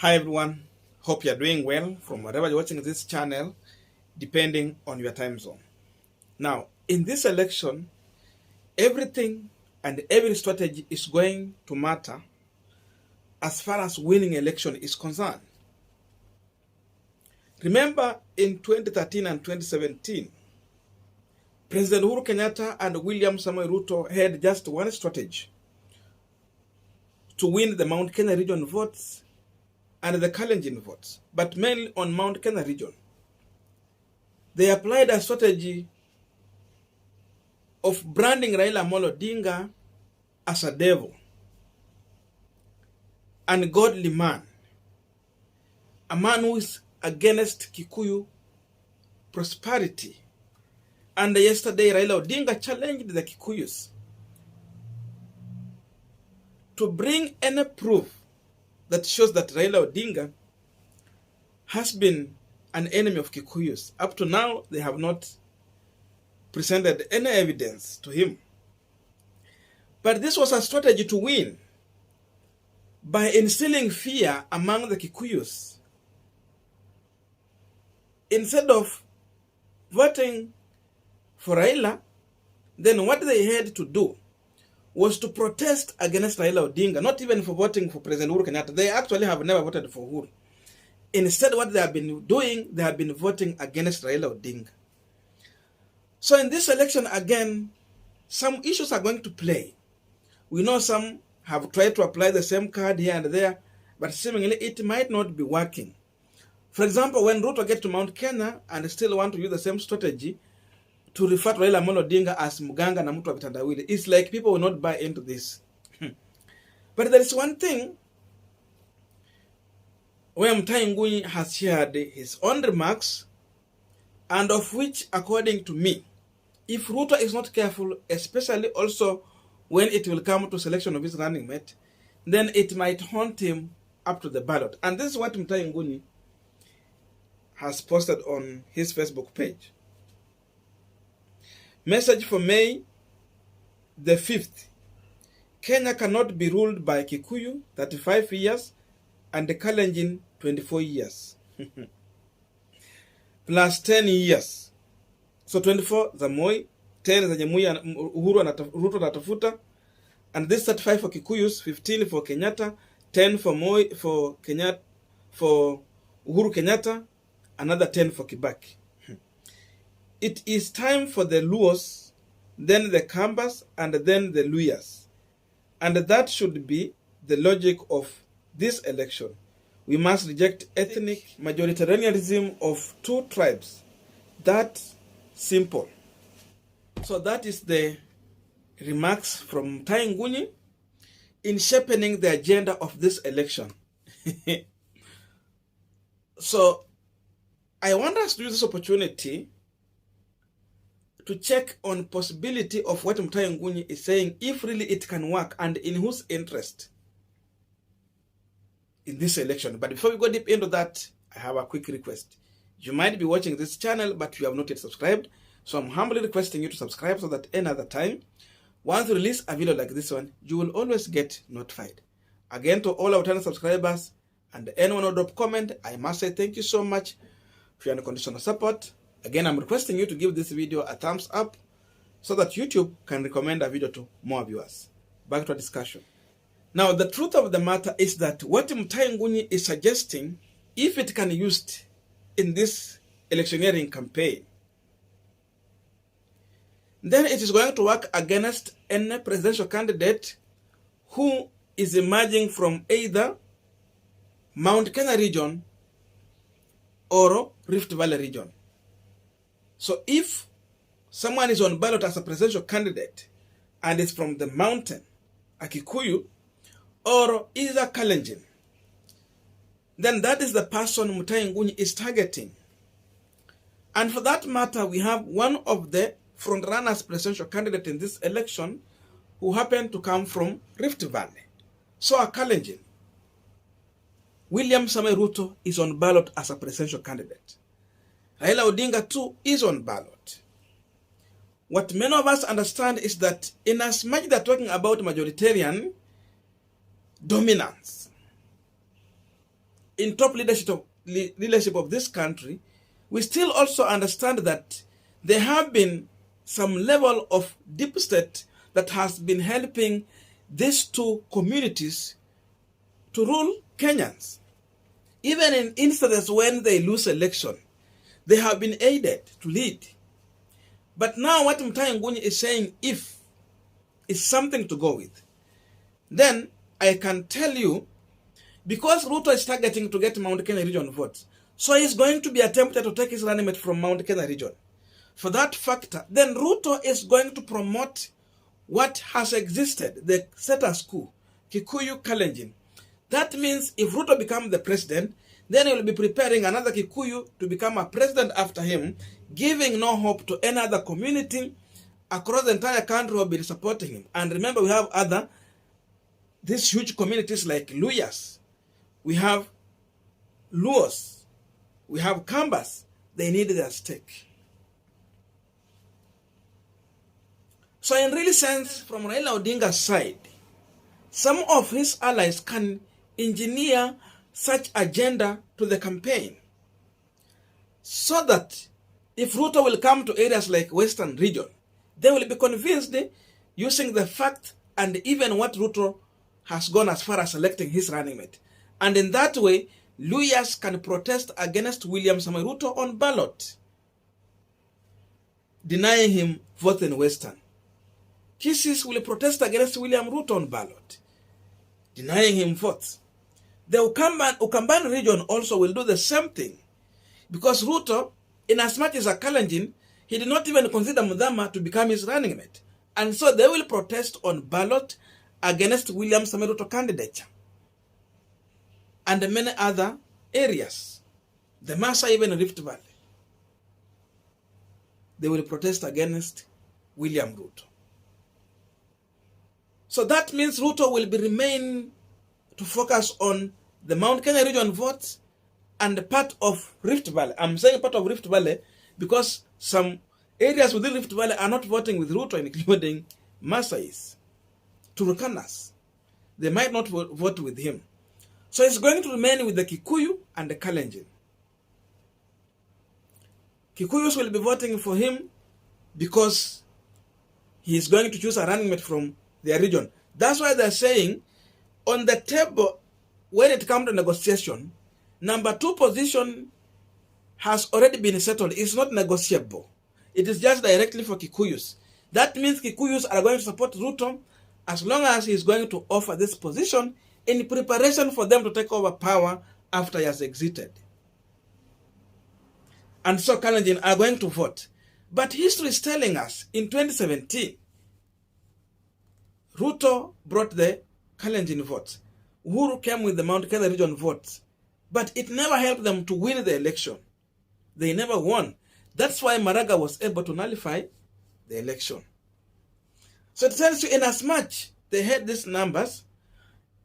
Hi everyone, hope you're doing well from wherever you're watching this channel, depending on your time zone. Now, in this election, everything and every strategy is going to matter as far as winning election is concerned. Remember in 2013 and 2017, President Uhuru Kenyatta and William Ruto had just one strategy: to win the Mount Kenya region votes and the Kalenjin votes, but mainly on Mount Kenya region. They applied a strategy of branding Raila Amolo Odinga as a devil, an ungodly man, a man who is against Kikuyu prosperity. And yesterday, Raila Odinga challenged the Kikuyus to bring any proof that shows that Raila Odinga has been an enemy of Kikuyus. Up to now, they have not presented any evidence to him. But this was a strategy to win by instilling fear among the Kikuyus. Instead of voting for Raila, then what they had to do was to protest against Raila Odinga, not even for voting for President Uhuru Kenyatta. They actually have never voted for Uhuru. Instead, what they have been doing, they have been voting against Raila Odinga. So in this election, again, some issues are going to play. We know some have tried to apply the same card here and there, but seemingly it might not be working. For example, when Ruto gets to Mount Kenya and still want to use the same strategy to refer to Raila Amolo Odinga as Muganga na mtu wa vitandawili, it's like people will not buy into this. But there is one thing where Mutahi Ngunyi has shared his own remarks, and of which, according to me, if Ruto is not careful, especially also when it will come to selection of his running mate, then it might haunt him up to the ballot. And this is what Mutahi Ngunyi has posted on his Facebook page. Message for May the 5th. Kenya cannot be ruled by Kikuyu, 35 years, and the Kalenjin, 24 years. Plus 10 years. So 24 za Moi, 10 za Jamhuri ya Uhuru Ruto natafuta, and this 35 for Kikuyus, 15 for Kenyatta, 10 for Moi, for Kenyatta, for Uhuru Kenyatta, another 10 for Kibaki. It is time for the Luos, then the Kambas, and then the Luyas. And that should be the logic of this election. We must reject ethnic majoritarianism of two tribes. That's simple. So that is the remarks from Mutahi Ngunyi in shaping the agenda of this election. So I want us to use this opportunity to check on possibility of what Mutahi Ngunyi is saying, if really it can work, and in whose interest in this election. But before we go deep into that, I have a quick request. You might be watching this channel, but you have not yet subscribed. So I'm humbly requesting you to subscribe so that any other time, once we release a video like this one, you will always get notified. Again, to all our channel subscribers and anyone who drop comment, I must say thank you so much for your unconditional support. Again, I'm requesting you to give this video a thumbs up so that YouTube can recommend a video to more viewers. Back to our discussion. Now, the truth of the matter is that what Mutahi Ngunyi is suggesting, if it can be used in this electioneering campaign, then it is going to work against any presidential candidate who is emerging from either Mount Kenya region or Rift Valley region. So if someone is on ballot as a presidential candidate and is from the mountain, a Kikuyu, or is a Kalenjin, then that is the person Mutahi Ngunyi is targeting. And for that matter, we have one of the frontrunners presidential candidate in this election who happened to come from Rift Valley. So a Kalenjin. William Ruto is on ballot as a presidential candidate. Raila Odinga too is on ballot. What many of us understand is that in as much they're talking about majoritarian dominance, in top leadership of this country, we still also understand that there have been some level of deep state that has been helping these two communities to rule Kenyans. Even in instances when they lose election, they have been aided to lead. But now what Mutahi Ngunyi is saying, if it's something to go with, then I can tell you, because Ruto is targeting to get Mount Kenya region votes, so he's going to be attempted to take his running mate from Mount Kenya region. For that factor, then Ruto is going to promote what has existed, the status quo, Kikuyu Kalenjin. That means if Ruto becomes the president, then he will be preparing another Kikuyu to become a president after him, giving no hope to any other community across the entire country who have been supporting him. And remember, we have these huge communities like Luyas, we have Luos, we have Kambas. They need their stake. So in real sense, from Raila Odinga's side, some of his allies can engineer such agenda to the campaign, so that if Ruto will come to areas like Western region, they will be convinced using the fact and even what Ruto has gone as far as selecting his running mate. And in that way, Luyas can protest against William Ruto on ballot, denying him vote in Western. Kisses will protest against William Ruto on ballot, denying him votes. The Ukambani region also will do the same thing, because Ruto, in as much as a Kalenjin, he did not even consider Mudhama to become his running mate. And so they will protest on ballot against William Ruto candidature. And many other areas, the Masa, even Rift Valley, they will protest against William Ruto. So that means Ruto will remain to focus on the Mount Kenya region votes and the part of Rift Valley. I'm saying part of Rift Valley because some areas within Rift Valley are not voting with Ruto, including Masais, Turkanas. They might not vote with him. So he's going to remain with the Kikuyu and the Kalenjin. Kikuyus will be voting for him because he is going to choose a running mate from their region. That's why they're saying on the table, when it comes to negotiation, number 2 position has already been settled. It's not negotiable. It is just directly for Kikuyus. That means Kikuyus are going to support Ruto as long as he's going to offer this position in preparation for them to take over power after he has exited. And so Kalenjin are going to vote. But history is telling us in 2017, Ruto brought the Kalenjin votes. Uhuru came with the Mount Kenya region votes. But it never helped them to win the election. They never won. That's why Maraga was able to nullify the election. So it tells you, in as much they had these numbers,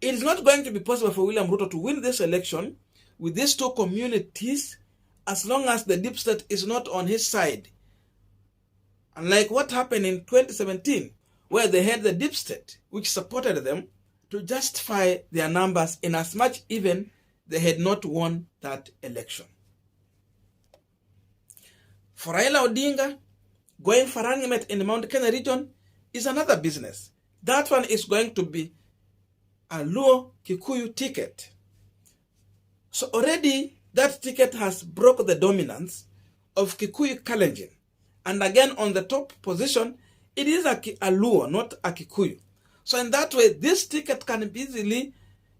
it is not going to be possible for William Ruto to win this election with these two communities as long as the deep state is not on his side. Unlike what happened in 2017, where they had the deep state, which supported them to justify their numbers in as much even they had not won that election. For Raila Odinga, going for running mate in the Mount Kenya region is another business. That one is going to be a Luo Kikuyu ticket. So already that ticket has broken the dominance of Kikuyu Kalenjin. And again, on the top position, it is a Luo, not a Kikuyu. So in that way, this ticket can easily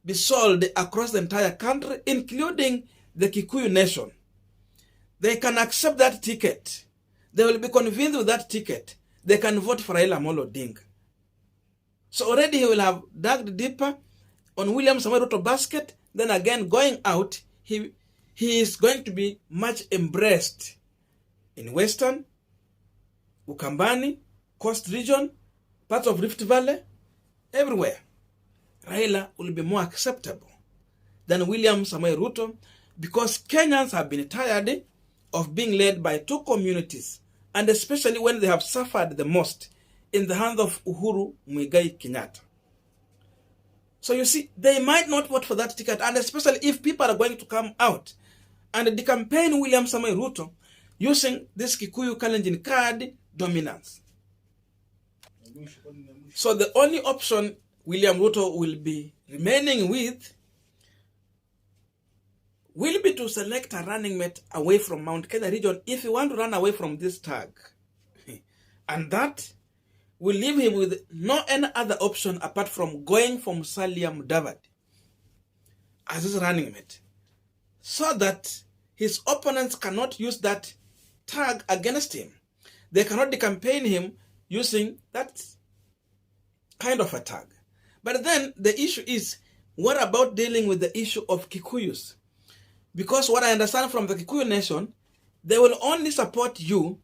be sold across the entire country, including the Kikuyu nation. They can accept that ticket. They will be convinced with that ticket. They can vote for Raila Amolo Odinga. So already he will have dug deeper on William Samoei Ruto basket. Then again, going out, he is going to be much embraced in Western, Ukambani, Coast region, parts of Rift Valley, everywhere. Raila will be more acceptable than William Samoei Ruto because Kenyans have been tired of being led by two communities, and especially when they have suffered the most in the hands of Uhuru Muigai Kenyatta. So you see, they might not vote for that ticket, and especially if people are going to come out and decampaign William Samoei Ruto using this Kikuyu Kalenjin card dominance. So the only option William Ruto will be remaining with will be to select a running mate away from Mount Kenya region if you want to run away from this tag. And that will leave him with no any other option apart from going for Musalia Mudavadi as his running mate, so that his opponents cannot use that tag against him. They cannot decampaign him using that kind of a tag. But then the issue is, what about dealing with the issue of Kikuyus? Because what I understand from the Kikuyu nation, they will only support you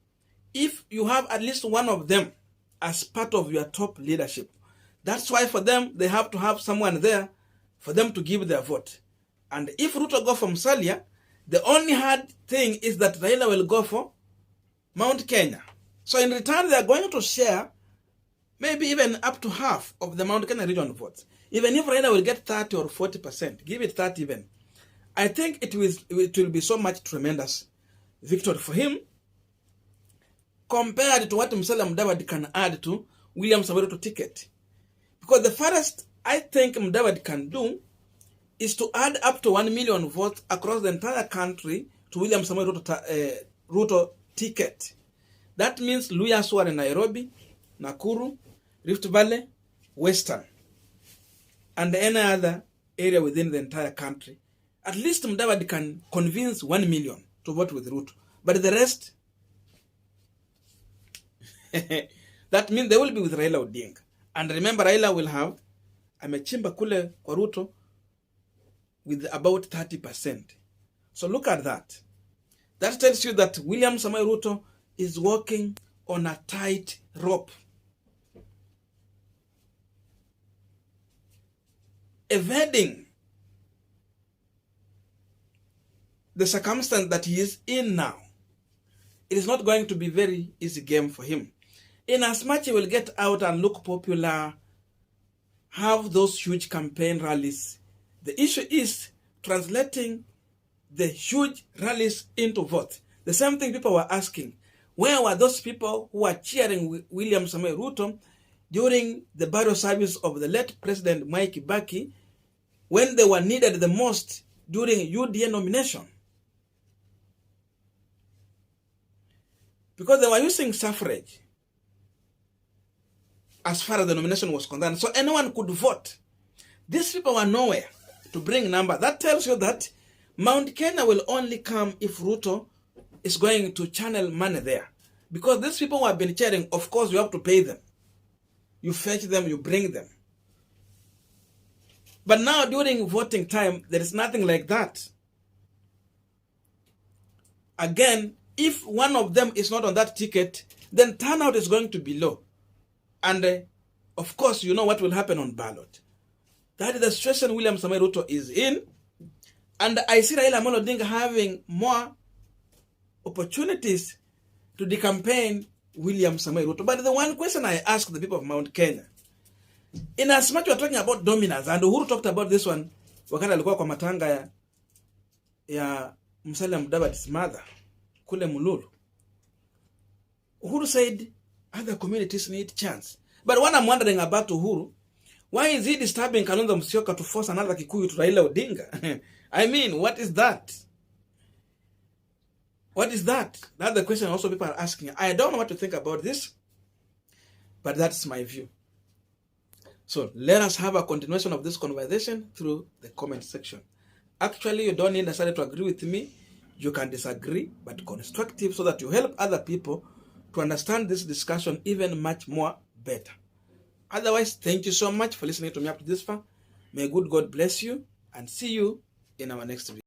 if you have at least one of them as part of your top leadership. That's why for them, they have to have someone there for them to give their vote. And if Ruto go for Musalia, the only hard thing is that Raila will go for Mount Kenya. So in return, they are going to share maybe even up to half of the Mount Kenya region votes. Even if Raila will get 30 or 40%, give it 30 even, I think it will be so much tremendous victory for him compared to what Musalia Mudavadi can add to William Samoei Ruto ticket. Because the farthest I think Mudavadi can do is to add up to 1 million votes across the entire country to William Samoei Ruto ticket. That means Luyas who are in Nairobi, Nakuru, Rift Valley, Western, and any other area within the entire country. At least Mudavadi can convince 1 million to vote with Ruto. But the rest, that means they will be with Raila Odinga. And remember, Raila will have amechimba kule kwa Ruto with about 30%. So look at that. That tells you that William Samoei Ruto is walking on a tight rope, evading the circumstance that he is in now. It is not going to be very easy game for him. In as much he will get out and look popular, have those huge campaign rallies, the issue is translating the huge rallies into vote. The same thing people were asking. Where were those people who were cheering William Samoei Ruto during the burial service of the late President Mwai Kibaki when they were needed the most during UDA nomination? Because they were using suffrage as far as the nomination was concerned. So anyone could vote. These people were nowhere to bring number. That tells you that Mount Kenya will only come if Ruto is going to channel money there. Because these people who have been cheering, of course, you have to pay them. You fetch them, you bring them. But now during voting time, there is nothing like that. Again, if one of them is not on that ticket, then turnout is going to be low. And of course, you know what will happen on ballot. That is the situation William Samoei Ruto is in. And I see Raila Amolo Odinga having more opportunities to decampaign William Samoei Ruto. But the one question I ask the people of Mount Kenya, in as much we are talking about dominance, and Uhuru talked about this one wakati alikuwa kwa matanga ya Musalia Mudavadi's mother kule Mululu. Uhuru said other communities need chance. But what I'm wondering about Uhuru, why is he disturbing Kalonzo Musyoka to force another Kikuyu to Raila Odinga? I mean, what is that? What is that? That's the question also people are asking. I don't know what to think about this, but that's my view. So let us have a continuation of this conversation through the comment section. Actually, you don't need necessarily to agree with me. You can disagree, but constructive, so that you help other people to understand this discussion even much more better. Otherwise, thank you so much for listening to me up to this far. May good God bless you, and see you in our next video.